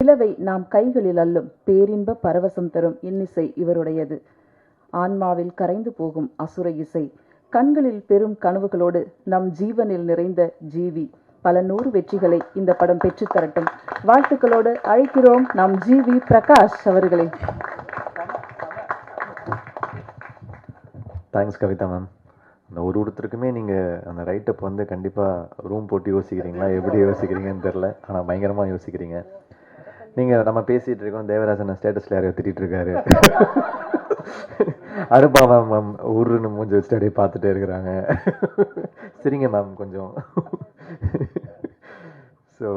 நிலவை நாம் கைகளில் அள்ளும் பேரின்ப பரவசம் தரும் இன்னிசை இவருடையது. ஆன்மாவில் கரைந்து போகும் அசுர இசை, கண்களில் பெரும் கனவுகளோடு நம் ஜீவனில் நிறைந்த ஜீவி. பல 100 வெற்றிகளை இந்த படம் பெற்றுத்தரட்டும். வாழ்த்துக்களோடு அழைக்கிறோம் நம் ஜிவி பிரகாஷ் அவர்களை. Thanks Kavitha ma'am. அந்த ஒருத்தருக்குமே நீங்கள் அந்த ரைட்டப் வந்து கண்டிப்பாக ரூம் போட்டு யோசிக்கிறீங்களா, எப்படி யோசிக்கிறீங்கன்னு தெரில, ஆனால் பயங்கரமாக யோசிக்கிறீங்க. நீங்கள் நம்ம பேசிகிட்டு இருக்கோம், தேவராஜன் ஸ்டேட்டஸில் யாரையோ திட்டிகிட்டு இருக்காரு. அருப்பா மேம் ஊருன்னு மூஞ்சி வச்சுட்டு அப்படியே பார்த்துட்டே இருக்கிறாங்க. சரிங்க மேம் கொஞ்சம். ஸோ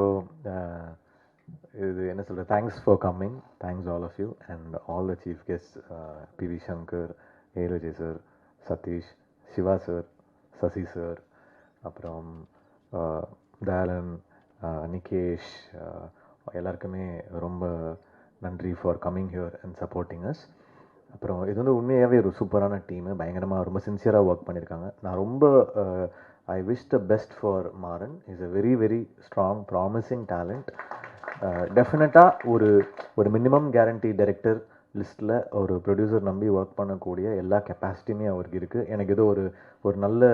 இது என்ன சொல்கிறது, thanks for coming, thanks all of you and all the chief guest, P V. Shankar, A Vijay sir, Sathish, Siva sir, Sasi sir, அப்புறம் தயாலன், நிகேஷ், எல்லாருக்குமே ரொம்ப நன்றி for coming here and supporting us. அப்புறம் இது வந்து உண்மையாகவே ஒரு சூப்பரான டீமு, பயங்கரமாக ரொம்ப சின்சியராக ஒர்க் பண்ணியிருக்காங்க. நான் ரொம்ப I wish the best for Maran. Is a very very strong promising talent. டெஃபினட்டாக ஒரு மினிமம் கேரண்டி டைரக்டர் லிஸ்ட்டில் ஒரு ப்ரொடியூசர் நம்பி ஒர்க் பண்ணக்கூடிய எல்லா கெப்பாசிட்டியுமே அவருக்கு இருக்குது. எனக்கு ஏதோ ஒரு நல்ல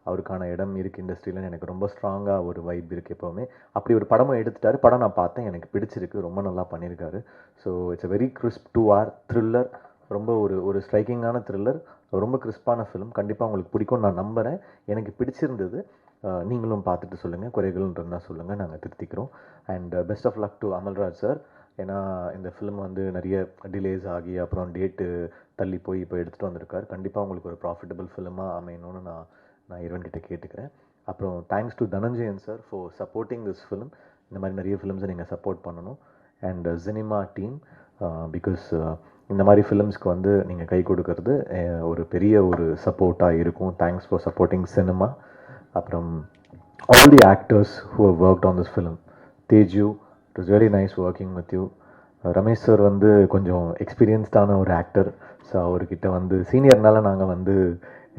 அவருக்கான இடம் இருக்குது இண்டஸ்ட்ரியில்னு எனக்கு ரொம்ப ஸ்ட்ராங்காக ஒரு வைப் இருக்குது எப்போவுமே. அப்படி ஒரு படமும் எடுத்துட்டார். படம் நான் பார்த்தேன், எனக்கு பிடிச்சிருக்கு, ரொம்ப நல்லா பண்ணியிருக்காரு. So it's a very crisp 2 hour thriller, ரொம்ப ஒரு ஸ்ட்ரைக்கிங்கான த்ரில்லர், ரொம்ப கிறிஸ்பான ஃபிலிம். கண்டிப்பாக உங்களுக்கு பிடிக்கும் நான் நம்புகிறேன். எனக்கு பிடிச்சிருந்தது. நீங்களும் பார்த்துட்டு சொல்லுங்கள், குறைகள் இருந்தால் சொல்லுங்கள், நாங்கள் திருத்திக்கிறோம். And best of luck to Amalraj sir. ஏன்னா இந்த ஃபிலிம் வந்து நிறைய டிலேஸ் ஆகி அப்புறம் டேட்டு தள்ளி போய் இப்போ எடுத்துகிட்டு வந்திருக்கார். கண்டிப்பாக உங்களுக்கு ஒரு ப்ராஃபிட்டபிள் ஃபிலிமாக அமையணும்னு நான் இறைவன்கிட்ட கேட்டுக்கிறேன். அப்புறம் thanks to Dhananjayan sir for supporting this film. இந்த மாதிரி நிறைய ஃபிலிம்ஸை நீங்கள் சப்போர்ட் பண்ணணும். அண்ட் சினிமா டீம், பிகாஸ் இந்த மாதிரி ஃபிலிம்ஸ்க்கு வந்து நீங்கள் கை கொடுக்கறது ஒரு பெரிய ஒரு சப்போர்ட்டாக இருக்கும். Thanks for supporting cinema. அப்புறம் all the actors who have worked on this film. Teju, it was very nice working with you. Ramesh sir வந்து கொஞ்சம் எக்ஸ்பீரியன்ஸ்டான ஒரு ஆக்டர். ஸோ அவர்கிட்ட வந்து சீனியர்னால நாங்கள் வந்து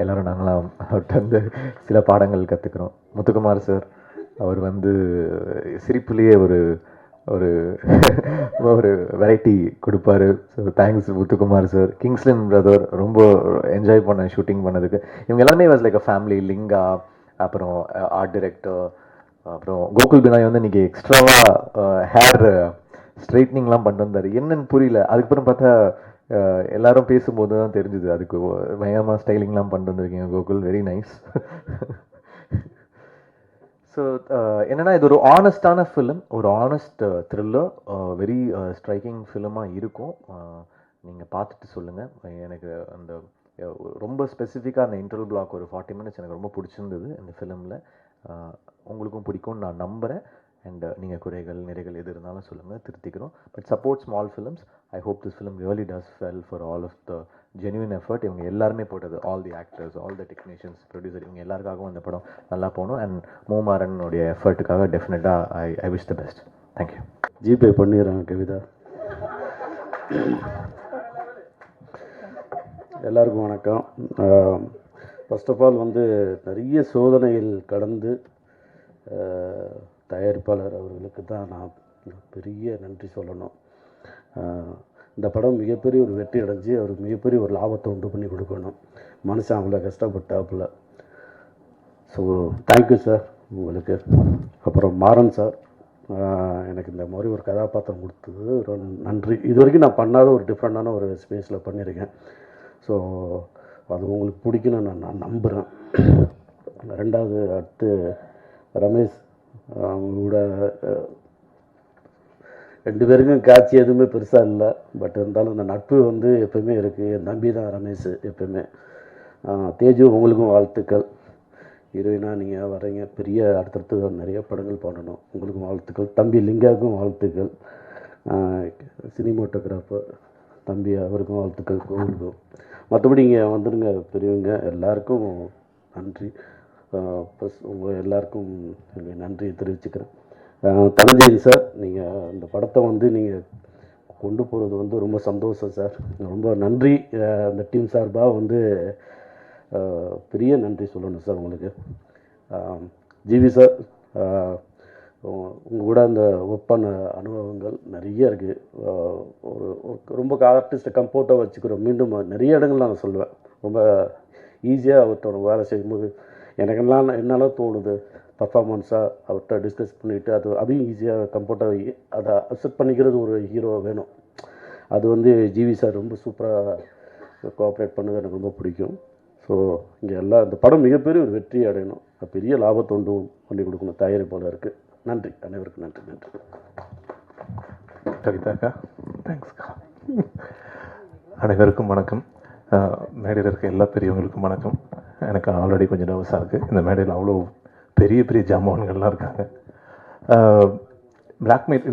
எல்லோரும் நாங்களாம் அவர்கிட்ட வந்து சில பாடங்கள் கற்றுக்குறோம். முத்துக்குமார் சார், அவர் வந்து சிரிப்புலேயே ஒரு ஒரு வெரைட்டி கொடுப்பாரு. So thanks Muthukumar sir. Kingsley brother, ரொம்ப என்ஜாய் பண்ணேன் ஷூட்டிங் பண்ணதுக்கு. இவங்க எல்லாமே was like a family. Linga, அப்புறம் ஆர்ட் டைரக்டர், அப்புறம் கோகுல் பினாய் வந்து இன்றைக்கி எக்ஸ்ட்ராவாக ஹேர் ஸ்ட்ரைட்னிங்லாம் பண்ணிட்டு வந்தார். என்னன்னு புரியல. அதுக்கப்புறம் பார்த்தா எல்லாரும் பேசும்போது தான் தெரிஞ்சுது அதுக்கு பயங்கரமாக ஸ்டைலிங்லாம் பண்ணிட்டு வந்திருக்கீங்க கோகுல், வெரி நைஸ். ஸோ என்னென்னா இது ஒரு ஆனஸ்டான ஃபிலிம், ஒரு ஆனஸ்ட் த்ரில்லர், வெரி ஸ்ட்ரைக்கிங் ஃபிலிமாக இருக்கும். நீங்கள் பார்த்துட்டு சொல்லுங்கள். எனக்கு அந்த ரொம்ப ஸ்பெசிஃபிக்காக அந்த இன்டர்வல் பிளாக் ஒரு 40 minutes எனக்கு ரொம்ப பிடிச்சிருந்தது இந்த ஃபிலிமில். உங்களுக்கும் பிடிக்கும்னு நான் நம்புகிறேன். அண்ட் நீங்கள் குறைகள் நிறைகள் எது இருந்தாலும் சொல்லுங்கள், திருத்திக்கிறோம். But support small films. I hope this film really does well for all of the genuine effort. இவங்க எல்லாருமே போட்டது, all the actors, all the technicians, producer, இவங்க எல்லாருக்காகவும் இந்த படம் நல்லா போகணும். அண்ட் மூமாறனுடைய எஃபர்ட்டுக்காக டெஃபினட்டாக I wish the best. Thank you. GPay பண்ணிடுறேன் கவிதா. எல்லாருக்கும் வணக்கம். ஃபர்ஸ்ட் ஆஃப் ஆல் வந்து நிறைய சோதனைகள் கடந்து தயாரிப்பாளர் அவர்களுக்கு தான் நான் பெரிய நன்றி சொல்லணும். இந்த படம் மிகப்பெரிய ஒரு வெற்றி அடைஞ்சு அவருக்கு மிகப்பெரிய ஒரு லாபத்தை உண்டு பண்ணி கொடுக்கணும். மனுஷன் அவ்வளோ கஷ்டப்பட்டாப்புல. ஸோ தேங்க்யூ சார் உங்களுக்கு. அப்புறம் மாறன் சார், எனக்கு இந்த மாதிரி ஒரு கதாபாத்திரம் கொடுத்தது ரொம்ப நன்றி. இது வரைக்கும் நான் பண்ணாத ஒரு டிஃப்ரெண்ட்டான ஒரு ஸ்பேஸில் பண்ணியிருக்கேன். ஸோ அது உங்களுக்கு பிடிக்குன்னு நான் நம்புகிறேன். ரெண்டாவது அடுத்து ரமேஷ், அவங்களோட 2 பேருக்கும் காட்சி எதுவுமே பெருசாக இல்லை. பட் இருந்தாலும் இந்த நட்பு வந்து எப்போயுமே இருக்குது. என் தம்பி தான் ரமேஷ் எப்போயுமே. தேஜு, உங்களுக்கும் வாழ்த்துக்கள். ஹீரோயினாக நீங்கள் வரீங்க, பெரிய அடுத்தடுத்து நிறைய படங்கள் பண்ணணும், உங்களுக்கும் வாழ்த்துக்கள். தம்பி லிங்காவுக்கும் வாழ்த்துக்கள். சினிமோட்டோகிராஃபர் தம்பி, அவருக்கும் வாழ்த்துக்கள். கோவிலுக்கும். மற்றபடி இங்கே வந்துடுங்க பெரியவங்க எல்லாருக்கும் நன்றி. ப்ளஸ் உங்கள் எல்லாருக்கும் நன்றியை தெரிவிச்சுக்கிறேன். தனஞ்சயன் சார், நீங்கள் இந்த படத்தை வந்து நீங்கள் கொண்டு போகிறது வந்து ரொம்ப சந்தோஷம் சார், ரொம்ப நன்றி. அந்த டீம் சார்பாக வந்து பெரிய நன்றி சொல்லணும் சார் உங்களுக்கு. ஜிவி சார், உங்கள் கூட அந்த ஒர்க் பண்ண அனுபவங்கள் நிறைய இருக்குது. ரொம்ப ஆர்டிஸ்ட்டை கம்ஃபர்ட்டாக வச்சுக்கிறோம். மீண்டும் நிறைய இடங்கள் நான் சொல்லுவேன். ரொம்ப ஈஸியாக அவர்கிட்ட வேலை செய்யும்போது எனக்கெல்லாம் என்னால் தோணுது பர்ஃபார்மன்ஸாக அவர்கிட்ட டிஸ்கஸ் பண்ணிவிட்டு அதையும் ஈஸியாக கம்ஃபர்ட்டாக அதை அக்செப்ட் பண்ணிக்கிறது ஒரு ஹீரோ வேணும். அது ஜிவி சார் ரொம்ப சூப்பராக கோஆப்ரேட் பண்ணது எனக்கு ரொம்ப பிடிக்கும். ஸோ இங்கே எல்லாம் இந்த படம் மிகப்பெரிய ஒரு வெற்றி அடையணும், பெரிய லாபத்தை உண்டு பண்ணி கொடுக்கணும் தயாரிப்பாளருக்கு. நன்றி, அனைவருக்கும் நன்றி. நன்றி கவிதாக்கா, தேங்க்ஸ்க்கா. அனைவருக்கும் வணக்கம். மேடையில் இருக்க எல்லா பெரியவங்களுக்கும் வணக்கம். எனக்கு ஆல்ரெடி கொஞ்சம் நர்வஸாக இருக்குது. இந்த மேடையில் அவ்வளோ பெரிய பெரிய ஜாமான்கள்லாம் இருக்காங்க. பிளாக்மெயில்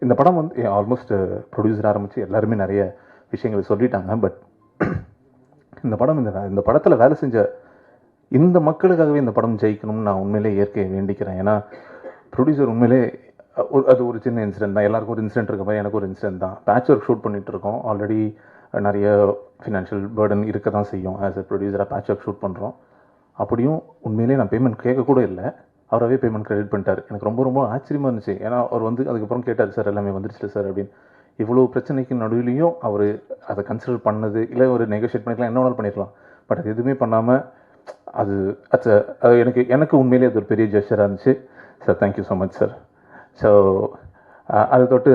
இந்த படம் வந்து ஆல்மோஸ்ட் ப்ரொடியூசர் ஆரம்பித்து எல்லாருமே நிறைய விஷயங்கள் சொல்லிட்டாங்க. பட் இந்த படத்தில் வேலை செஞ்ச இந்த மக்களுக்காகவே இந்த படம் ஜெயிக்கணும்னு நான் உண்மையிலே இயற்கையை வேண்டிக்கிறேன். ஏன்னா ப்ரொடியூசர் உண்மையிலே அது ஒரு சின்ன இன்சிடென்ட் தான். எல்லாருக்கும் ஒரு இன்சிடென்ட் இருக்க மாதிரி எனக்கு ஒரு இன்சிடென்ட் தான். பேட்ச் ஒர்க் ஷூட் பண்ணிகிட்டு இருக்கோம். ஆல்ரெடி நிறைய ஃபினான்ஷியல் பேர்டன் இருக்க தான் செய்யும். ஆஸ் எ ப்ரொடியூசராக பேட்ச் ஒர்க் ஷூட் பண்ணுறோம். அப்படியும் உண்மையிலே நான் பேமெண்ட் கேட்கக்கூட இல்லை, அவராகவே பேமெண்ட் கிரெடிட் பண்ணிட்டார். எனக்கு ரொம்ப ரொம்ப ஆச்சரியமாக இருந்துச்சு. ஏன்னா அவர் வந்து அதுக்கப்புறம் கேட்டார், சார் எல்லாமே வந்துருச்சு சார் அப்படின்னு. இவ்வளோ பிரச்சனைக்கு நடுவிலையும் அவர் அதை கன்சிடர் பண்ணது, இல்லை ஒரு நெகோஷியேட் பண்ணிக்கலாம், என்ன வேணாலும் பண்ணிடலாம். பட் அது எதுவுமே பண்ணாமல் அது எனக்கு உண்மையிலே அது ஒரு பெரிய ஜெஸ்டராக இருந்துச்சு. Sir thank you so much sir. So அதை தொட்டு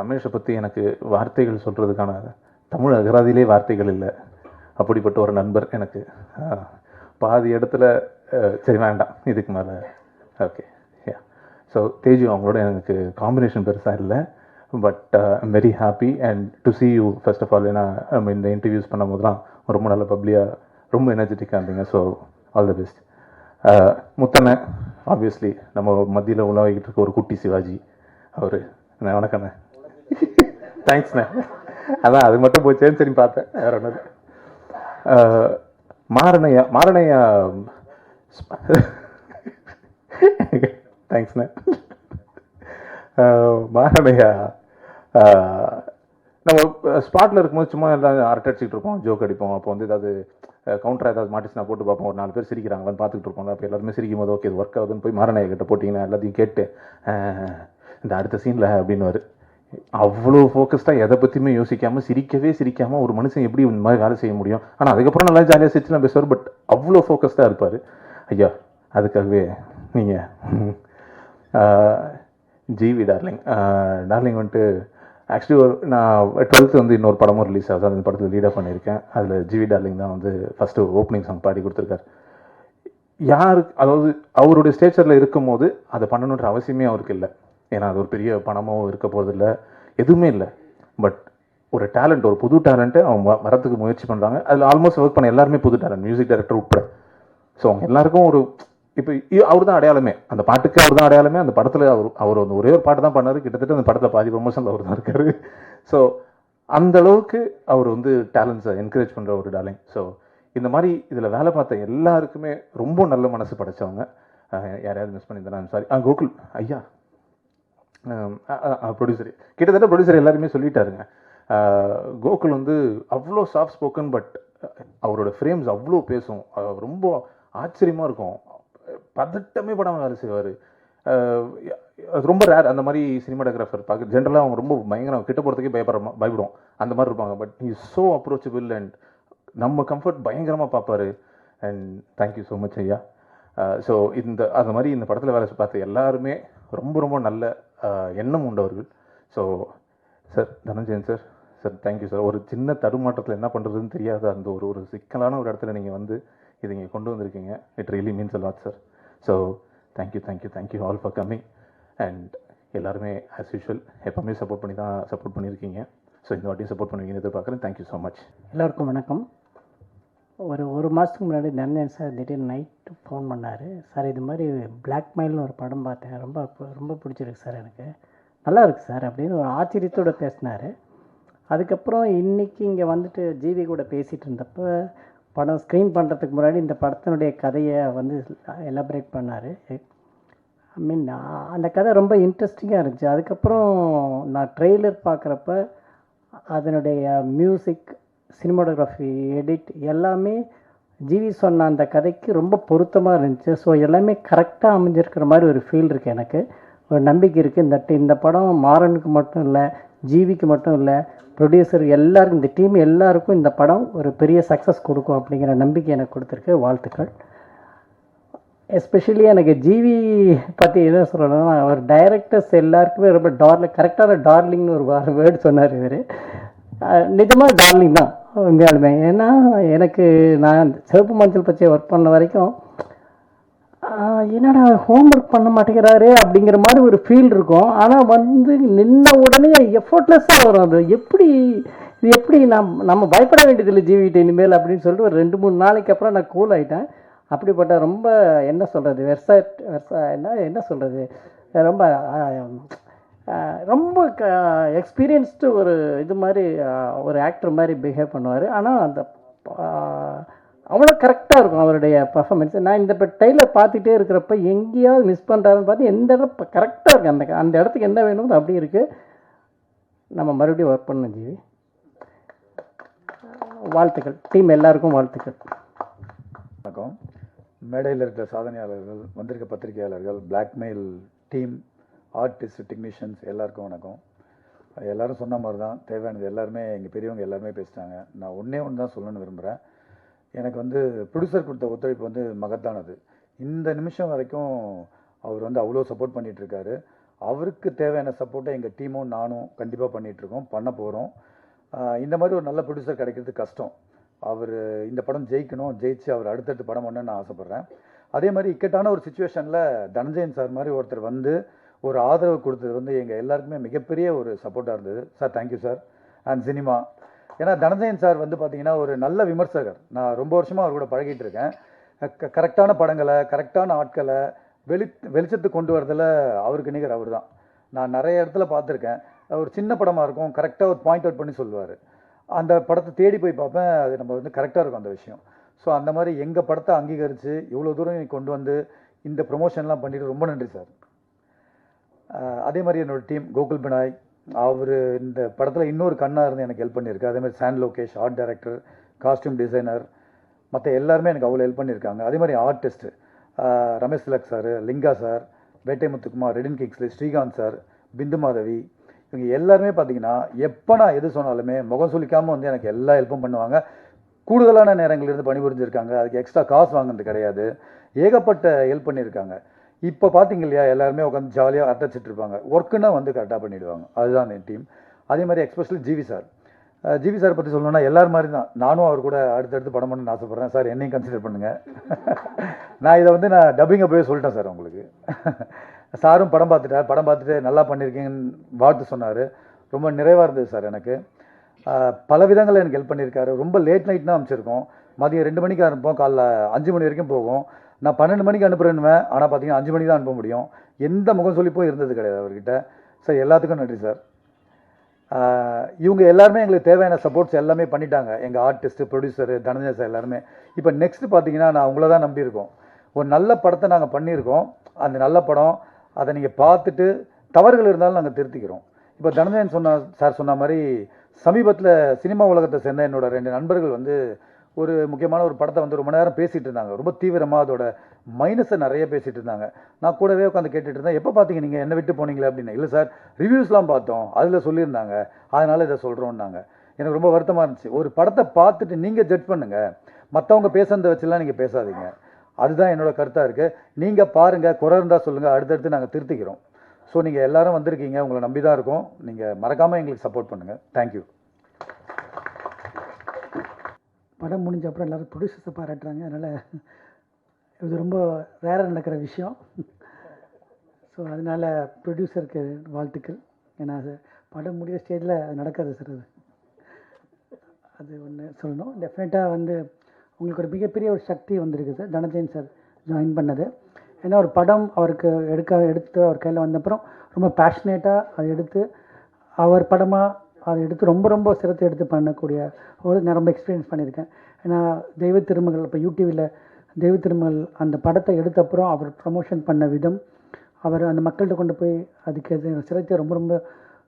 ரமேஷை பற்றி எனக்கு வார்த்தைகள் சொல்கிறதுக்கான தமிழ் அகராதியிலே வார்த்தைகள் இல்லை. அப்படிப்பட்ட ஒரு நண்பர் எனக்கு. பாதி இடத்துல சரி வேண்டாம் இதுக்கு மேலே. ஓகே, ஸோ தேஜு அவங்களோட எனக்கு காம்பினேஷன் பெருசாக இல்லை. But I'm very happy and to see you first of all. ஏன்னா நம்ம இந்த இன்டர்வியூஸ் பண்ணும்போதுலாம் ரொம்ப நல்ல பப்ளியாக ரொம்ப எனர்ஜெட்டிக்காக இருந்தீங்க. So all the best. Muthanna obviously நம்ம மத்தியில் உலகிட்டு இருக்க ஒரு குட்டி சிவாஜி அவர். வணக்கண்ணே. தேங்க்ஸ்ண்ணே. அதான் அது மட்டும் போச்சேன்னு சரி பார்த்தேன், வேற ஒன்று. மாரணையா தேங்க்ஸ்ண்ணே. மாரணையா நம்ம ஸ்பாட்டில் இருக்கும்போது சும்மா எல்லாம் அரட்டை அடிச்சுட்டு இருப்போம், ஜோக் அடிப்போம். அப்போ வந்து ஏதாவது கவுண்டர் ஏதாவது மாட்டிச்சுனா போட்டு பார்ப்போம். ஒரு 4 பேர் சிரிக்கிறாங்களான்னு பார்த்துட்டு இருப்போம். அப்போ எல்லாருமே சிரிக்கும் போது ஓகே இது ஒர்க் ஆகுதுன்னு போய் மாரணையா கிட்ட போட்டிங்கன்னா எல்லாத்தையும் கேட்டு இந்த அடுத்த சீனில் அப்படின்னு அவ்வளோ ஃபோக்கஸ்டாக எதை பற்றியுமே சிரிக்காமல் ஒரு மனுஷன் எப்படி இந்த மாதிரி வேலை செய்ய முடியும். ஆனால் அதுக்கப்புறம் நல்லா ஜாலியாக சிரிச்சுலாம் பேசுவார். பட் அவ்வளோ ஃபோக்கஸ்டாக இருப்பார் ஐயா. அதுக்காகவே நீங்கள் ஜிவி டார்லிங் வந்துட்டு ஆக்சுவலி நான் 12th வந்து இன்னொரு படமும் ரிலீஸ் ஆகுது. அந்த படத்தில் லீடாக பண்ணியிருக்கேன். அதில் ஜிவி டார்லிங் தான் வந்து ஃபஸ்ட்டு ஓப்பனிங் சாங் பாடி கொடுத்துருக்காரு. அதாவது அவருடைய ஸ்டேச்சரில் இருக்கும் போது அதை பண்ணணுன்ற அவசியமே அவருக்கு இல்லை. ஏன்னா அது ஒரு பெரிய பணமோ இருக்க போகிறதில்ல, எதுவுமே இல்லை. பட் ஒரு டேலண்ட், ஒரு புது டேலண்ட்டு அவங்க வரத்துக்கு முயற்சி பண்ணுறாங்க. அதில் ஆல்மோஸ்ட் ஒர்க் பண்ண எல்லாருமே புது டேலண்ட், மியூசிக் டைரக்டர் உட்பட. ஸோ அவங்க எல்லாருக்கும் இப்போ அவர் தான் அடையாளமே, அந்த பாட்டுக்கு அவர் தான் அடையாளமே. அந்த படத்தில் அவர் வந்து ஒரே ஒரு பாட்டு தான் பண்ணார். கிட்டத்தட்ட அந்த படத்தில் பாதி ப்ரொமோஷனில் அவர் தான் இருக்கார். ஸோ அந்த அளவுக்கு அவர் வந்து டேலண்ட்ஸை என்கரேஜ் பண்ணுற ஒரு டார்லிங். ஸோ இந்த மாதிரி இதில் வேலை பார்த்த எல்லாருக்குமே ரொம்ப நல்ல மனசு படைச்சவங்க. யாரையாவது மிஸ் பண்ணியிருந்தேன் சாரி. கோகுல் ஐயா ப்ரொடியூசர், கிட்டத்தட்ட ப்ரொடியூசர் எல்லாருமே சொல்லிட்டாருங்க. கோகுல் வந்து அவ்வளோ சாஃப்ட் ஸ்போக்கன். பட் அவரோட ஃப்ரேம்ஸ் அவ்வளோ பேசும், ரொம்ப ஆச்சரியமாக இருக்கும். பதட்டமே படாமல் வேலை செய்வார். அது ரொம்ப ரேர் அந்த மாதிரி சினிமாட்டோகிராஃபர் பார்க்க. ஜென்ரலாக அவங்க ரொம்ப பயங்கரம், கிட்ட போகிறதுக்கே பயப்படுவோம் அந்த மாதிரி இருப்பாங்க. But he is so approachable and நம்ம கம்ஃபர்ட் பயங்கரமாக பார்ப்பார். அண்ட் தேங்க்யூ ஸோ மச் ஐயா. ஸோ அந்த மாதிரி இந்த படத்தில் வேலை பார்த்து எல்லாருமே ரொம்ப ரொம்ப நல்ல எண்ணம் உண்டவர்கள். So sir Dhananjayan sir thank you sir. ஒரு சின்ன தடுமாற்றத்தில் என்ன பண்ணுறதுன்னு தெரியாத அந்த ஒரு சிக்கலான ஒரு இடத்துல நீங்கள் வந்து இதை இங்கே கொண்டு வந்திருக்கீங்க. It really means a lot sir. So thank you all for coming. And எல்லாருமே ஆஸ் யூஷுவல் எப்போவுமே சப்போர்ட் பண்ணியிருக்கீங்க. ஸோ இந்த வாட்டியும் சப்போர்ட் பண்ணுவீங்கன்னு எதிர்பார்க்குறேன். Thank you so much. எல்லோருக்கும் வணக்கம். ஒரு மாதத்துக்கு முன்னாடி தனஞ்சயன் சார் திடீர்னு நைட்டு ஃபோன் பண்ணார். சார் இது மாதிரி பிளாக்மெயில்னு ஒரு படம் பார்த்தேன், ரொம்ப பிடிச்சிருக்கு சார், எனக்கு நல்லா இருக்குது சார் அப்படின்னு ஒரு ஆச்சரியத்தோடு பேசினார். அதுக்கப்புறம் இன்றைக்கி இங்கே வந்துட்டு ஜிவி கூட பேசிகிட்டு இருந்தப்போ படம் ஸ்க்ரீன் பண்ணுறதுக்கு முன்னாடி இந்த படத்தினுடைய கதையை வந்து எலாபரேட் பண்ணார். ஐ மீன் அந்த கதை ரொம்ப இன்ட்ரெஸ்டிங்காக இருந்துச்சு. அதுக்கப்புறம் நான் ட்ரெய்லர் பார்க்குறப்ப அதனுடைய மியூசிக், சினிமாட்டோகிராஃபி, எடிட் எல்லாமே ஜிவி சொன்ன அந்த கதைக்கு ரொம்ப பொருத்தமாக இருந்துச்சு. ஸோ எல்லாமே கரெக்டாக அமைஞ்சிருக்கிற மாதிரி ஒரு ஃபீல் இருக்குது எனக்கு. ஒரு நம்பிக்கை இருக்குது. இந்த படம் மாறனுக்கு மட்டும் இல்லை, ஜிவிக்கு மட்டும் இல்லை, ப்ரொடியூசர் எல்லாருக்கும், இந்த டீம் எல்லாருக்கும் இந்த படம் ஒரு பெரிய சக்ஸஸ் கொடுக்கும் அப்படிங்கிற நம்பிக்கை எனக்கு கொடுத்துருக்கு. வாழ்த்துக்கள். எஸ்பெஷலி எனக்கு ஜிவி பற்றி என்ன சொல்லணும்னா, அவர் டைரக்டர்ஸ் எல்லாருக்குமே ரொம்ப கரெக்டான டார்லிங்னு ஒரு வேர்டு சொன்னார் இவர். நிஜமாக டார்லிங் தான் உண்மையாலுமே. ஏன்னா எனக்கு நான் சிவப்பு மஞ்சள் பச்சை ஒர்க் பண்ண வரைக்கும் என்னடா ஹோம்ஒர்க் பண்ண மாட்டேங்கிறாரு அப்படிங்கிற மாதிரி ஒரு ஃபீல் இருக்கும். ஆனால் வந்து நின்ன உடனே எஃபோர்ட்லெஸ்ஸாக வரும். அது எப்படி நம்ம பயப்பட வேண்டியதில்லை ஜிவிட்ட இனிமேல் அப்படின்னு சொல்லிட்டு ஒரு 2-3 நாளைக்கு அப்புறம் நான் கூல் ஆகிட்டேன். அப்படிப்பட்ட ரொம்ப என்ன சொல்கிறது என்ன சொல்கிறது ரொம்ப ரொம்ப எக்ஸ்பீரியன்ஸ்டு ஒரு இது மாதிரி ஒரு ஆக்டர் மாதிரி பிஹேவ் பண்ணுவார். ஆனால் அந்த அவ்வளோ கரெக்டாக இருக்கும் அவருடைய பர்ஃபார்மன்ஸ். நான் இந்த டைலர் பார்த்துட்டே இருக்கிறப்ப எங்கேயாவது மிஸ் பண்ணுறாருன்னு பார்த்து எந்த இடம் கரெக்டாக இருக்குது. அந்த இடத்துக்கு என்ன வேணுமோ அப்படி இருக்குது. நம்ம மறுபடியும் ஒர்க் பண்ணணும் ஜிவி. வாழ்த்துக்கள். டீம் எல்லாருக்கும் வாழ்த்துக்கள். வணக்கம். மேடையில் இருக்கிற சாதனையாளர்கள், வந்திருக்க பத்திரிகையாளர்கள், பிளாக்மெயில் டீம், ஆர்டிஸ்ட், டெக்னீஷியன்ஸ் எல்லாருக்கும் வணக்கம். எல்லோரும் சொன்ன மாதிரி தான், தேவையானது எல்லாருமே எங்கள் பெரியவங்க எல்லாருமே பேசிட்டாங்க. நான் ஒன்றே தான் சொல்லணும்னு விரும்புகிறேன். எனக்கு வந்து ப்ரொடியூசர் கொடுத்த ஒத்துழைப்பு வந்து மகத்தானது. இந்த நிமிஷம் வரைக்கும் அவர் வந்து அவ்வளோ சப்போர்ட் பண்ணிகிட்ருக்காரு. அவருக்கு தேவையான சப்போர்ட்டை எங்கள் டீமும் நானும் கண்டிப்பாக பண்ணிகிட்ருக்கோம், பண்ண போகிறோம். இந்த மாதிரி ஒரு நல்ல ப்ரொடியூசர் கிடைக்கிறது கஷ்டம். அவர் இந்த படம் ஜெயிக்கணும், ஜெயிச்சு அவர் அடுத்தடுத்து படம் பண்ணணும்னு நான் ஆசைப்பட்றேன். அதே மாதிரி இக்கட்டான ஒரு சுச்சுவேஷனில் தனஞ்சயன் சார் மாதிரி ஒருத்தர் வந்து ஒரு ஆதரவு கொடுத்தது வந்து எங்கள் எல்லாருக்குமே மிகப்பெரிய ஒரு சப்போர்ட்டாக இருந்தது. Sir thank you sir. And cinema, ஏன்னா தனஞ்சயன் சார் வந்து பார்த்தீங்கன்னா ஒரு நல்ல விமர்சகர். நான் ரொம்ப வருஷமாக அவர் கூட பழகிட்டு இருக்கேன். கரெக்டான படங்களை, கரெக்டான ஆட்களை வெளிச்சத்துக்கு கொண்டு வரதில் அவருக்கு நிகர் அவர் தான். நான் நிறைய இடத்துல பார்த்துருக்கேன். ஒரு சின்ன படமாக இருக்கும், கரெக்டாக ஒரு பாயிண்ட் அவுட் பண்ணி சொல்லுவார். அந்த படத்தை தேடி போய் பார்ப்பேன், அது நம்ம வந்து கரெக்டாக இருக்கும் அந்த விஷயம். ஸோ அந்த மாதிரி எங்கள் படத்தை அங்கீகரித்து இவ்வளோ தூரம் கொண்டு வந்து இந்த ப்ரொமோஷன்லாம் பண்ணிவிட்டு ரொம்ப நன்றி சார். அதே மாதிரி என்னோடய டீம், கோகுல் பினாய், அவர் இந்த படத்தில் இன்னொரு கண்ணாக இருந்து எனக்கு ஹெல்ப் பண்ணியிருக்கு. அதே மாதிரி சாண்ட் Lokesh, art director, costume designer, மற்ற எல்லாருமே எனக்கு அவ்வளோ ஹெல்ப் பண்ணியிருக்காங்க. அதே மாதிரி artist Ramesh Tilak sir, Linga sir, Vettai Muthukumar, Redin Kingsley, Srikanth sir, Bindu Madhavi, இவங்க எல்லாருமே பார்த்தீங்கன்னா எப்போ நான் எது சொன்னாலுமே முகம் சொல்லிக்காமல் வந்து எனக்கு எல்லா ஹெல்ப்பும் பண்ணுவாங்க. கூடுதலான நேரங்களிலிருந்து பணிபுரிஞ்சிருக்காங்க. அதுக்கு எக்ஸ்ட்ரா காசு வாங்கினது கிடையாது. ஏகப்பட்ட ஹெல்ப் பண்ணியிருக்காங்க. இப்போ பார்த்தீங்க இல்லையா, எல்லாருமே உட்காந்து ஜாலியாக அட்டச்சிட்டு இருப்பாங்க. ஒர்க்குன்னா வந்து கரெக்டாக பண்ணிவிடுவாங்க. அதுதான் என் டீம். அதே மாதிரி especially GV sir. GV sir பற்றி சொல்லணும்னா எல்லாரும் மாதிரி தான் நானும் அவர் கூட அடுத்தடுத்து படம் பண்ணணும்னு ஆசைப்பட்றேன். சார் என்னையும் கன்சிடர் பண்ணுங்கள். நான் இதை வந்து நான் டப்பிங்கை போய் சொல்லிட்டேன் சார் உங்களுக்கு. சாரும் படம் பார்த்துட்டு நல்லா பண்ணியிருக்கீங்கன்னு வாழ்த்து சொன்னார். ரொம்ப நிறைவாக இருந்தது சார் எனக்கு. பல விதங்களில் எனக்கு ஹெல்ப் பண்ணியிருக்காரு. ரொம்ப லேட் நைட்னா அனுப்பிச்சிருக்கோம். மதியம் 2 மணிக்கு அனுப்போம், காலைல 5 மணி வரைக்கும் போகும். நான் 12 மணிக்கு அனுப்புகிறேன்னுவேன், ஆனால் பார்த்தீங்கன்னா 5 மணிக்கு தான் அனுப்ப முடியும். எந்த முகம் சொல்லிப்போ இருந்தது கிடையாது அவர்கிட்ட. சார் எல்லாத்துக்கும் நன்றி சார். இவங்க எல்லாருமே எங்களுக்கு தேவையான சப்போர்ட்ஸ் எல்லாமே பண்ணிட்டாங்க. எங்கள் ஆர்டிஸ்ட்டு, ப்ரொடியூசரு, தனஞ்சய் சார் எல்லாருமே. இப்போ நெக்ஸ்ட்டு பார்த்தீங்கன்னா நான் உங்களை தான் நம்பியிருக்கோம். ஒரு நல்ல படத்தை நாங்கள் பண்ணியிருக்கோம். அந்த நல்ல படம் அதை நீங்கள் பார்த்துட்டு தவறுகள் இருந்தாலும் நாங்கள் திருத்திக்கிறோம். இப்போ தனஞ்சயன் சார் சொன்ன மாதிரி சமீபத்தில் சினிமா உலகத்தை சேர்ந்த என்னோட 2 நண்பர்கள் வந்து ஒரு முக்கியமான ஒரு படத்தை வந்து ரொம்ப நேரம் பேசிகிட்டு இருந்தாங்க. ரொம்ப தீவிரமாக அதோட மைனஸை நிறைய பேசிகிட்டு இருந்தாங்க. நான் கூடவே உட்காந்து கேட்டுட்டு இருந்தேன். எப்போ பார்த்தீங்க நீங்கள், என்ன விட்டு போனீங்களே அப்படின்னு. இல்லை சார், ரிவ்யூஸ்லாம் பார்த்தோம், அதில் சொல்லியிருந்தாங்க, அதனால் இதை சொல்கிறோன்னாங்க. எனக்கு ரொம்ப வருத்தமாக இருந்துச்சு. ஒரு படத்தை பார்த்துட்டு நீங்கள் ஜட்ஜ் பண்ணுங்கள், மற்றவங்க பேசுறதை வச்சுலாம் நீங்கள் பேசாதீங்க. அதுதான் என்னோட கருத்தாக இருக்குது. நீங்கள் பாருங்கள், குறை இருந்தால் சொல்லுங்கள், அடுத்தடுத்து நாங்கள் திருத்திக்கிறோம். ஸோ நீங்கள் எல்லோரும் வந்திருக்கீங்க, உங்களை நம்பி தான் இருக்கோம். நீங்கள் மறக்காமல் எங்களுக்கு சப்போர்ட் பண்ணுங்கள். தேங்க்யூ. படம் முடிஞ்ச அப்புறம் எல்லோரும் ப்ரொடியூசர்ஸை பாராட்டுறாங்க. அதனால் இது ரொம்ப ரேராக நடக்கிற விஷயம். ஸோ அதனால் ப்ரொடியூசருக்கு வாழ்த்துக்கள். ஏன்னா அது படம் முடிகிற ஸ்டேஜில் அது நடக்காது சார். அது ஒன்று சொல்லணும். டெஃபினட்டாக வந்து உங்களுக்கு ஒரு மிகப்பெரிய ஒரு சக்தி வந்திருக்கு சார், தனஞ்சயன் சார் ஜாயின் பண்ணது. ஏன்னா ஒரு படம் அவருக்கு எடுத்து அவர் கையில் வந்தப்புறம் ரொம்ப பேஷனேட்டாக அதை எடுத்து அவர் படமாக அதை எடுத்து ரொம்ப சிரத்தை எடுத்து பண்ணக்கூடிய நான் ரொம்ப எக்ஸ்பீரியன்ஸ் பண்ணியிருக்கேன். ஏன்னா தெய்வ திருமகள், இப்போ யூடிவியில் தெய்வ திருமகள் அந்த படத்தை எடுத்தப்புறம் அவர் ப்ரமோஷன் பண்ண விதம், அவர் அந்த மக்கள்கிட்ட கொண்டு போய் அதுக்கு சிரத்தை ரொம்ப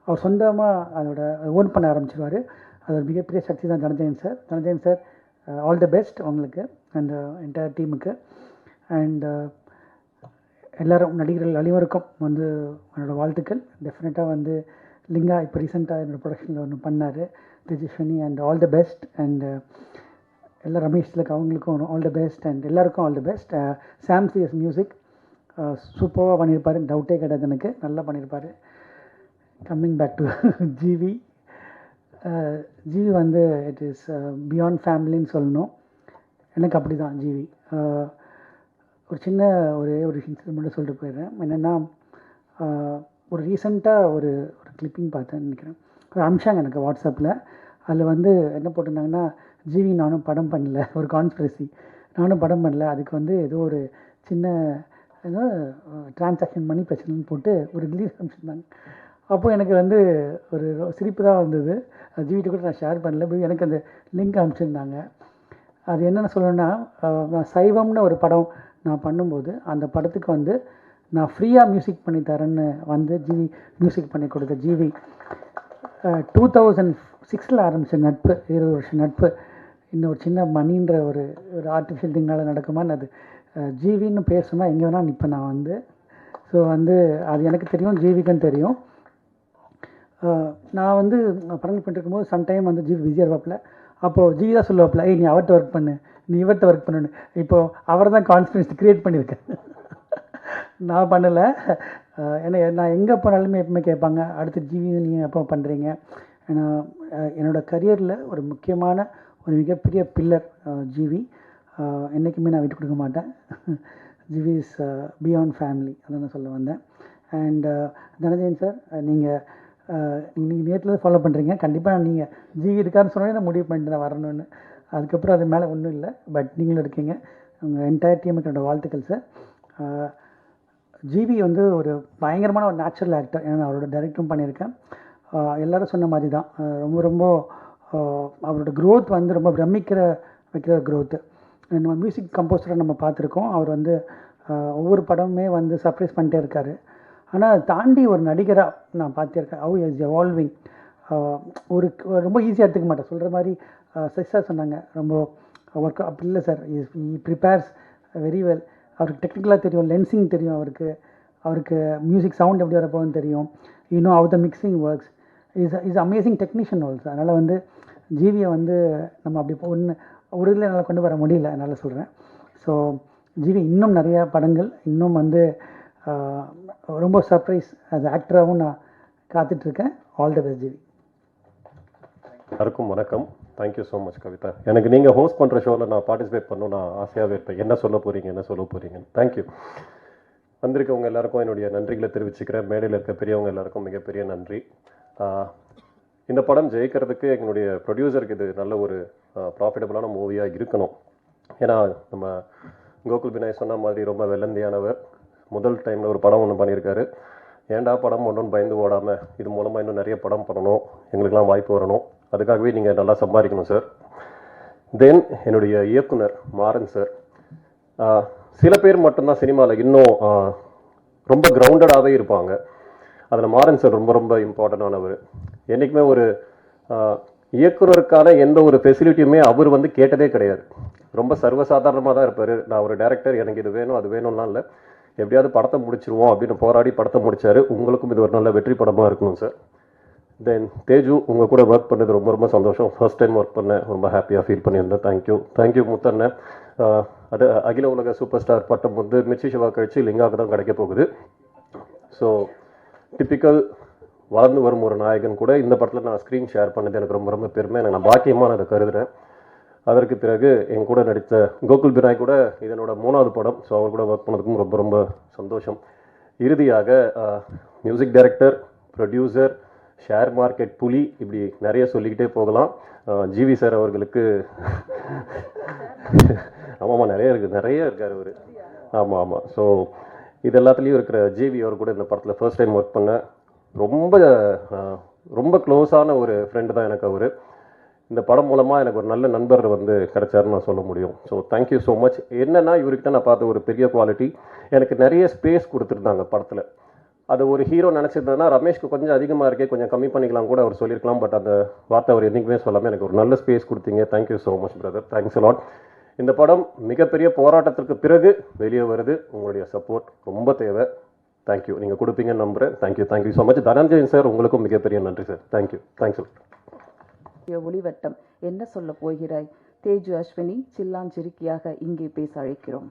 அவர் சொந்தமாக அதோட ஓன் பண்ண ஆரம்பிச்சிருவார். அது ஒரு மிகப்பெரிய சக்தி தான் Dhananjayan sir. Dhananjayan sir, all the best உங்களுக்கு. அந்த என்டையர் டீமுக்கு. அண்ட் எல்லோரும் நடிகர்கள் அனைவருக்கும் வந்து என்னோடய வாழ்த்துக்கள். டெஃபினட்டாக வந்து லிங்கா இப்போ ரீசெண்டாக என்னோடய ப்ரொடக்ஷனில் ஒன்று பண்ணார், Tejaswini. And all the best. அண்ட் எல்லாம் ரமேஷ் திலக் அவங்களுக்கும் ஆல் த பெஸ்ட். அண்ட் எல்லாருக்கும் all the best. Sam CS music சூப்பராக பண்ணியிருப்பார், டவுட்டே கிடையாது எனக்கு, நல்லா பண்ணியிருப்பார். Coming back to GV. GV வந்து இட் இஸ் பியாண்ட் ஃபேமிலின்னு சொல்லணும். எனக்கு அப்படி தான் ஜிவி. ஒரு சின்ன ஒரே ஒரு இன்சிடென்ட் மட்டும் சொல்லிட்டு போயிடுறேன். என்னென்னா, ஒரு ரீசெண்டாக ஒரு கிளிப்பிங் பார்த்தேன்னு நினைக்கிறேன், ஒரு அம்சாங்க எனக்கு வாட்ஸ்அப்பில். அதில் வந்து என்ன போட்டிருந்தாங்கன்னா, ஜிவி நானும் படம் பண்ணல, ஒரு கான்ஸ்பிரசி, நானும் படம் பண்ணல, அதுக்கு வந்து ஏதோ ஒரு சின்ன ஏதோ டிரான்சாக்ஷன் மணி பிரச்சனைன்னு போட்டு ஒரு ரிலீஸ் அனுப்பிச்சிருந்தாங்க. அப்போது எனக்கு வந்து ஒரு சிரிப்பு தான் வந்தது. ஜிவிட்ட கூட நான் ஷேர் பண்ணல, எனக்கு அந்த லிங்க் அனுப்பிச்சிருந்தாங்க. அது என்னென்ன சொல்லணுன்னா, நான் சைவம்னு ஒரு படம் நான் பண்ணும்போது அந்த படத்துக்கு வந்து நான் ஃப்ரீயாக மியூசிக் பண்ணி தரேன்னு வந்து ஜிவி மியூசிக் பண்ணி கொடுத்த ஜிவி. 2006 ஆரம்பித்த நட்பு, 20 வருஷம் நட்பு. இன்னும் ஒரு சின்ன மணின்ற ஒரு ஆர்டிஃபிஷியல் திங்னால் நடக்குமான்னு, அது ஜிவின்னு பேர் சொன்னால் எங்கே வேணால் நிற்பேன் நான் வந்து. ஸோ வந்து அது எனக்கு தெரியும், ஜிவிக்குன்னு தெரியும். நான் வந்து படங்கள் பண்ணிருக்கும்போது சம்டைம் வந்து ஜிவி பிஸியாக இருப்பாப்பில். அப்போது ஜிவி தான் சொல்லுவாப்பில், நீ அவர்கிட்ட ஒர்க் பண்ணு, நீ இவர்கிட்ட ஒர்க் பண்ணுன்னு. இப்போது அவர் தான் கான்ஃபிடன்ஸ் க்ரியேட் பண்ணியிருக்கேன், நான் பண்ணலை. ஏன்னா நான் எங்கே போனாலுமே எப்பவுமே கேட்பாங்க, அடுத்து ஜிவி நீங்கள் எப்போ பண்ணுறீங்க. ஏன்னா என்னோடய கரியரில் ஒரு முக்கியமான ஒரு மிகப்பெரிய பில்லர் ஜிவி. என்றைக்குமே நான் விட்டு கொடுக்க மாட்டேன். ஜிவி இஸ் பியாண்ட் ஃபேமிலி, அதான் நான் சொல்ல வந்தேன். அண்ட் தனஞ்சயன் சார், நீங்கள் நேற்றுலேருந்து ஃபாலோ பண்ணுறீங்க. கண்டிப்பாக நீங்கள் ஜிவி இருக்காருன்னு சொன்னாலே நான் முடிவு பண்ணிட்டு தான் வரணும்னு. அதுக்கப்புறம் அது மேலே ஒன்றும் இல்லை, பட் நீங்களும் இருக்கீங்க. உங்கள் என்டையர் டீமுக்கு என்னோடய வாழ்த்துக்கள் சார். ஜிவி வந்து ஒரு பயங்கரமான ஒரு நேச்சுரல் ஆக்டர். ஏன்னா அவரோட டைரக்டும் பண்ணியிருக்கேன். எல்லோரும் சொன்ன மாதிரி தான், ரொம்ப ரொம்ப அவரோட க்ரோத் வந்து ரொம்ப வைக்கிற க்ரோத்து. நம்ம மியூசிக் கம்போசரை நம்ம பார்த்துருக்கோம். அவர் வந்து ஒவ்வொரு படமுமே வந்து சர்ப்ரைஸ் பண்ணிட்டே இருக்கார். ஆனால் அதை தாண்டி ஒரு நடிகராக நான் பார்த்துருக்கேன். How is evolving. ஒரு ரொம்ப ஈஸியாக எடுத்துக்க மாட்டேன், சொல்கிற மாதிரி சார் சொன்னாங்க, ரொம்ப ஒர்க் அப்படி இல்லை சார். ஈ ப்ரிப்பேர்ஸ் வெரி வெல். அவருக்கு டெக்னிக்கலாக தெரியும், லென்சிங் தெரியும், அவருக்கு மியூசிக் சவுண்ட் எப்படி வரப்போகுதுன்னு தெரியும். இன்னும் அவர் the mixing works is amazing technician also. அதனால் வந்து ஜிவியை வந்து நம்ம அப்படி ஒரு இதில் என்னால் கொண்டு வர முடியல, அதனால் சொல்கிறேன். ஸோ ஜிவி இன்னும் நிறையா படங்கள், இன்னும் வந்து ரொம்ப சர்ப்ரைஸ் அது ஆக்டராகவும் நான் காத்துட்ருக்கேன். All the best GV. எல்லாருக்கும் வணக்கம். Thank you so much Kavitha. எனக்கு நீங்கள் ஹோஸ்ட் பண்ணுற ஷோவில் நான் பார்ட்டிசிபேட் பண்ணணும் நான் ஆசையாகவே இருப்பேன். என்ன சொல்ல போகிறீங்க. தேங்க்யூ. வந்திருக்கவங்க எல்லாருக்கும் என்னுடைய நன்றிகளை தெரிவிச்சுக்கிறேன். மேடையில் இருக்க பெரியவங்க எல்லாருக்கும் மிகப்பெரிய நன்றி. இந்த படம் ஜெயிக்கிறதுக்கு எங்களுடைய ப்ரொடியூசருக்கு இது நல்ல ஒரு ப்ராஃபிட்டபுளான மூவியாக இருக்கணும். ஏன்னா நம்ம கோகுல் பினாய் சொன்ன மாதிரி ரொம்ப வெள்ளந்தியானவர். முதல் டைமில் ஒரு படம் ஒன்று பண்ணியிருக்காரு. ஏன்டா படம் ஒன்றுன்னு பயந்து ஓடாமல் இது மூலமாக இன்னும் நிறைய படம் பண்ணணும், எங்களுக்கெல்லாம் வாய்ப்பு வரணும், அதுக்காகவே நீங்கள் நல்லா சம்பாதிக்கணும் சார். தென் என்னுடைய இயக்குனர் மாறன் சார். சில பேர் மட்டும்தான் சினிமாவில் இன்னும் ரொம்ப கிரவுண்டடாகவே இருப்பாங்க. அதில் மாறன் சார் ரொம்ப ரொம்ப இம்பார்ட்டண்டானவர். என்றைக்குமே ஒரு இயக்குனருக்கான எந்த ஒரு ஃபெசிலிட்டியுமே அவர் வந்து கேட்டதே கிடையாது. ரொம்ப சர்வசாதாரணமாக தான் இருப்பார். நான் ஒரு டைரக்டர், எனக்கு இது வேணும் அது வேணும்லாம் இல்லை, எப்படியாவது படத்தை முடிச்சிருவோம் அப்படின்னு போராடி படத்தை முடித்தார். உங்களுக்கும் இது ஒரு நல்ல வெற்றி படமாக இருக்கணும் சார். தென் தேஜு, உங்கள் கூட ஒர்க் பண்ணது ரொம்ப ரொம்ப சந்தோஷம். ஃபர்ஸ்ட் டைம் ஒர்க் பண்ணேன், ரொம்ப ஹாப்பியாக ஃபீல் பண்ணியிருந்தேன். தேங்க்யூ முத்தண்ணன். அது அகில உலக சூப்பர் ஸ்டார் பட்டம் வந்து மிர்ச்சி சிவா கழிச்சு லிங்காவுக்கு தான் கிடைக்க போகுது. ஸோ டிப்பிக்கல் வளர்ந்து வரும் ஒரு நாயகன் கூட இந்த படத்தில் நான் ஸ்க்ரீன் ஷேர் பண்ணது எனக்கு ரொம்ப ரொம்ப பெருமை. எனக்கு நான் பாக்கியமாக நான் அதை கருதுகிறேன். அதற்கு பிறகு என் கூட நடித்த கோகுல் பினாய் கூட இதனோட 3வது படம். ஸோ அவர் கூட ஒர்க் பண்ணதுக்கும் ரொம்ப ரொம்ப சந்தோஷம். இறுதியாக music director, producer, share market புலி, இப்படி நிறைய சொல்லிக்கிட்டே போகலாம். ஜிவி சார் அவர்களுக்கு ஆமாம் நிறைய இருக்கார் அவர். ஆமாம். ஸோ இது எல்லாத்துலேயும் இருக்கிற ஜிவி அவர் கூட இந்த படத்தில் ஃபர்ஸ்ட் டைம் ஒர்க் பண்ணேன். ரொம்ப க்ளோஸான ஒரு ஃப்ரெண்டு தான் எனக்கு அவர். இந்த படம் மூலமாக எனக்கு ஒரு நல்ல நண்பர் வந்து கிடைச்சாருன்னு நான் சொல்ல முடியும். So thank you so much. என்னென்னா இவர்கிட்ட நான் பார்த்த ஒரு பெரிய குவாலிட்டி, எனக்கு நிறைய ஸ்பேஸ் கொடுத்துருந்தாங்க படத்தில். அது ஒரு ஹீரோ நினச்சிருந்ததுன்னா ரமேஷ்க்கு கொஞ்சம் அதிகமாக இருக்கே, கொஞ்சம் கம்மி பண்ணிக்கலாம் கூட அவர் சொல்லியிருக்கலாம். பட் அந்த வார்த்தை அவர் என்றைக்குமே சொல்லாமல் எனக்கு ஒரு நல்ல ஸ்பேஸ் கொடுத்தீங்க. Thank you so much brother. Thanks a lot. இந்த படம் மிகப்பெரிய போராட்டத்திற்கு பிறகு வெளியே வருது. உங்களுடைய சப்போர்ட் ரொம்ப தேவை. தேங்க்யூ. நீங்கள் கொடுப்பீங்கன்னு நம்புகிறேன். Thank you so much. Dhananjayan sir, உங்களுக்கும் மிகப்பெரிய நன்றி சார். தேங்க்ஸ். ஒளிவட்டம் என்ன சொல்ல போகிறாய்? தேஜு அஸ்வினி சில்லாஞ்சிருக்கியாக இங்கே பேச அழைக்கிறோம்.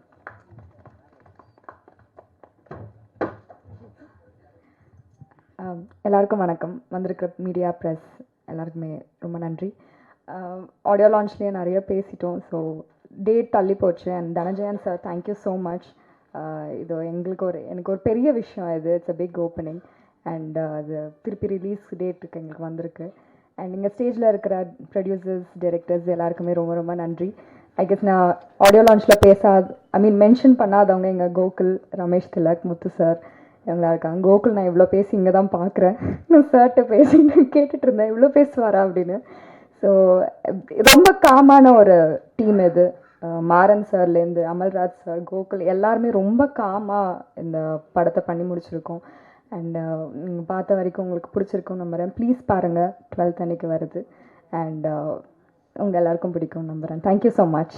எல்லாருக்கும் வணக்கம். வந்திருக்கிற மீடியா ப்ரெஸ் எல்லாருக்குமே ரொம்ப நன்றி. ஆடியோ லான்ச்லேயே நிறைய பேசிட்டோம். ஸோ டேட் தள்ளி போச்சு. And Dhananjayan sir, thank you so much. இது எனக்கு ஒரு பெரிய விஷயம். It's a big opening. And அது திருப்பி ரிலீஸ் டேட்டுக்கு எங்களுக்கு வந்திருக்கு. அண்ட் இங்கே ஸ்டேஜில் இருக்கிற ப்ரொடியூசர்ஸ், டைரக்டர்ஸ் எல்லாருக்குமே ரொம்ப ரொம்ப நன்றி. ஐ கெஸ் நான் ஆடியோ லான்ச்சில் மென்ஷன் பண்ணாதவங்க எங்கள் கோகுல், ரமேஷ் திலக், முத்து சார் இவங்களா இருக்காங்க. கோகுல் நான் இவ்வளோ பேசி இங்கே தான் பார்க்குறேன். நான் சார்கிட்ட பேசி கேட்டுட்டு இருந்தேன், இவ்வளோ பேசுவாரா அப்படின்னு. ஸோ ரொம்ப காமான ஒரு டீம் இது. மாறன் சார்லேருந்து அமல்ராஜ் சார், கோகுல் எல்லாருமே ரொம்ப காமாக இந்த படத்தை பண்ணி முடிச்சிருக்கோம். அண்ட் நீங்கள் பார்த்த வரைக்கும் உங்களுக்கு பிடிச்சிருக்கும் நம்புகிறேன். ப்ளீஸ் பாருங்கள், 12th அன்னைக்கு வருது. அண்ட் உங்கள் எல்லாருக்கும் பிடிக்கும் நம்புகிறேன். Thank you so much.